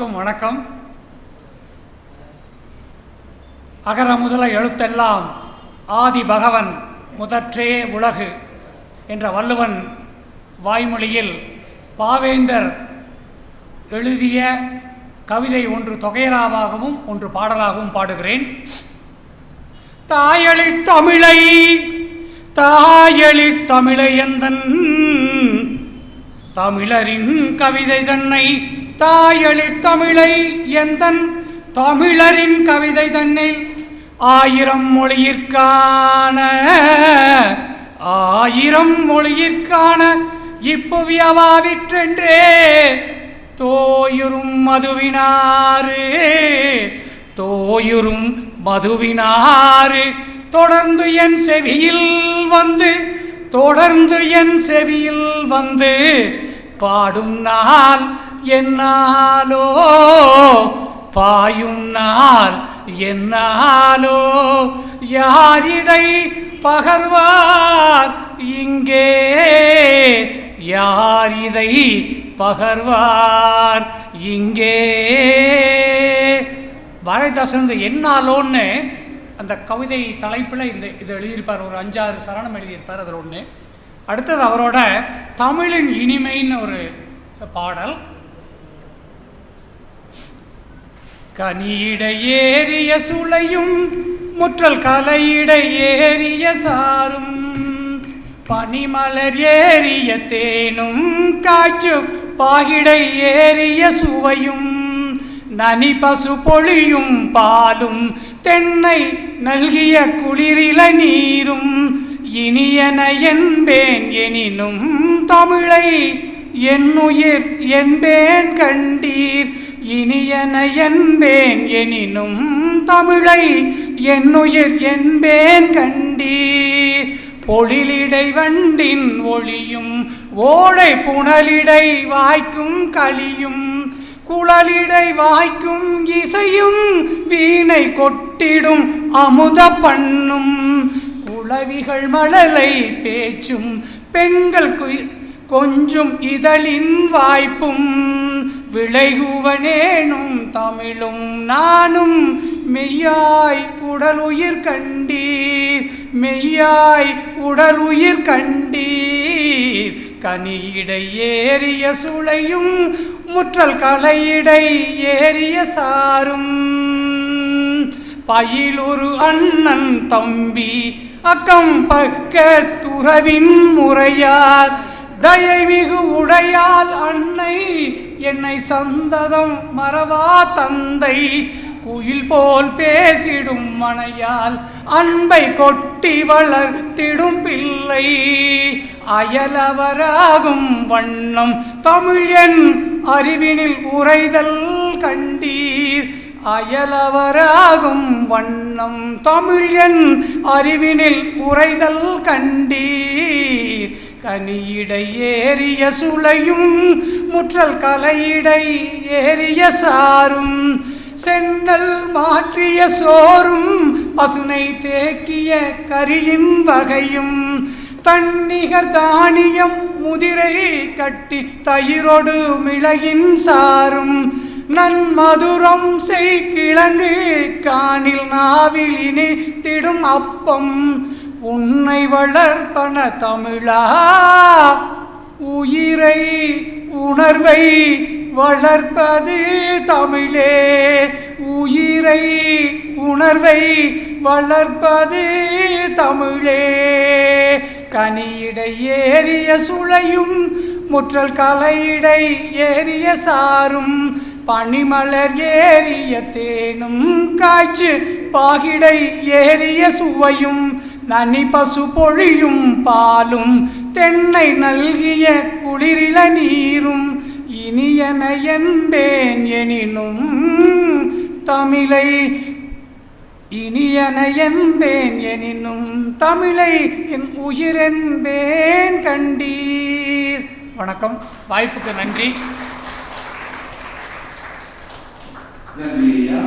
வணக்கம். அகர முதல எழுத்தெல்லாம் ஆதி பகவன் முதற்றே உலகு என்ற வள்ளுவன் வாய்மொழியில் பாவேந்தர் எழுதிய கவிதை ஒன்று தொகையராவாகவும் ஒன்று பாடலாகவும் பாடுகிறேன். தாயளித் தமிழை எந்தன் தமிழரின் கவிதை தன்னை தாயளித் தமிழை எந்தன் தமிழரின் கவிதை தன்னில் ஆயிரம் மொழியிற்கான இப்புவியவாவிற்றென்றே தோயுறும் மதுவினாறு தொடர்ந்து என் செவியில் வந்து பாடும் நாள் என்னாலோ பாயும் நாள் என்னாலோ யாரிதை பகர்வார் இங்கே யாரிதை பகர்வார் இங்கே. பாரதிதாசன் என்னாலோன்னு அந்த கவிதை தலைப்பில் இது எழுதியிருப்பார். ஒரு 5-6 சரணம் எழுதியிருப்பார். அதில் ஒன்று. அடுத்தது அவரோட தமிழின் இனிமைன்னு ஒரு பாடல். கனியிட ஏறிய சுளையும் முற்றல் கலையிட ஏறிய சாரும் பனிமலர் ஏறிய தேனும் காற்று பாகிடை ஏறிய சுவையும் நனி பசு பொழியும் பாலும் தென்னை நல்கிய குளிரில நீரும் இனியன என்பேன் எனினும் தமிழை என்னுயிர் என்பேன் கண்டீர் இனியன என்பேன் எனினும் தமிழை என்னுயிர் என்பேன் கண்டீர். பொழிலிடை வண்டின் ஒளியும் ஓடை புனலிடை வாய்க்கும் களியும் குழலிடை வாய்க்கும் இசையும் வீணை கொட்டிடும் அமுத பண்ணும் குளவிகள் மழலை பேச்சும் பெண்கள் கொஞ்சும் இதழின் வாய்ப்பும் விளைகுவனேனும் தமிழும் நானும் மெய்யாய் உடலுயிர் கண்டீர் கனியிடை ஏறிய சுளையும் முற்றல் கலையிடை ஏறிய சாரும் பயிலுரு அண்ணன் தம்பி அக்கம் பக்க துறவின் முறையார் தயைமிகு உடையால் அன்னை என்னை சந்ததம் மறவா தந்தை குயில் போல் பேசிடும் மனையால் அன்பை கொட்டி வளர்த்திடும் பிள்ளை அயலவராகும் வண்ணம் தமிழ் என் அறிவினில் உரைதல் கண்டீர் அயலவராகும் வண்ணம் தமிழ் என் அறிவினில் உரைதல் கண்டீர். கனியிடை ஏறிய சுளையும் முற்றல் கலையிடை ஏறிய சாரும் சென்னல் மாற்றிய சோறும் பசுனை தேக்கிய கரியின் வகையும் தன்னிகர் தானியம் முதிரை கட்டி தயிரொடு மிளகின் சாரும் நன்மதுரம் செய்கிழங்கு காணில் நாவில் இனித்திடும் அப்பம் உன்னை வளர்ப்பன தமிழா உயிரை உணர்வை வளர்ப்பது தமிழே உயிரை உணர்வை வளர்ப்பது தமிழே. கனியிடை ஏறிய சுளையும் முற்றல் கலையிடை ஏறிய சாரும் பனிமலர் ஏறிய தேனும் காய்ச்சு பாகிடை ஏறிய சுவையும் நனி பசு பொழியும் பாலும் தென்னை நல்கிய குளிரில நீரும் இனியன என்பேன் எனினும் தமிழை இனியன என்பேன் எனினும் தமிழை என் உயிரென்பேன் கண்டீர். வணக்கம். வாய்ப்புக்கு நன்றி. நன்றி ஐயா.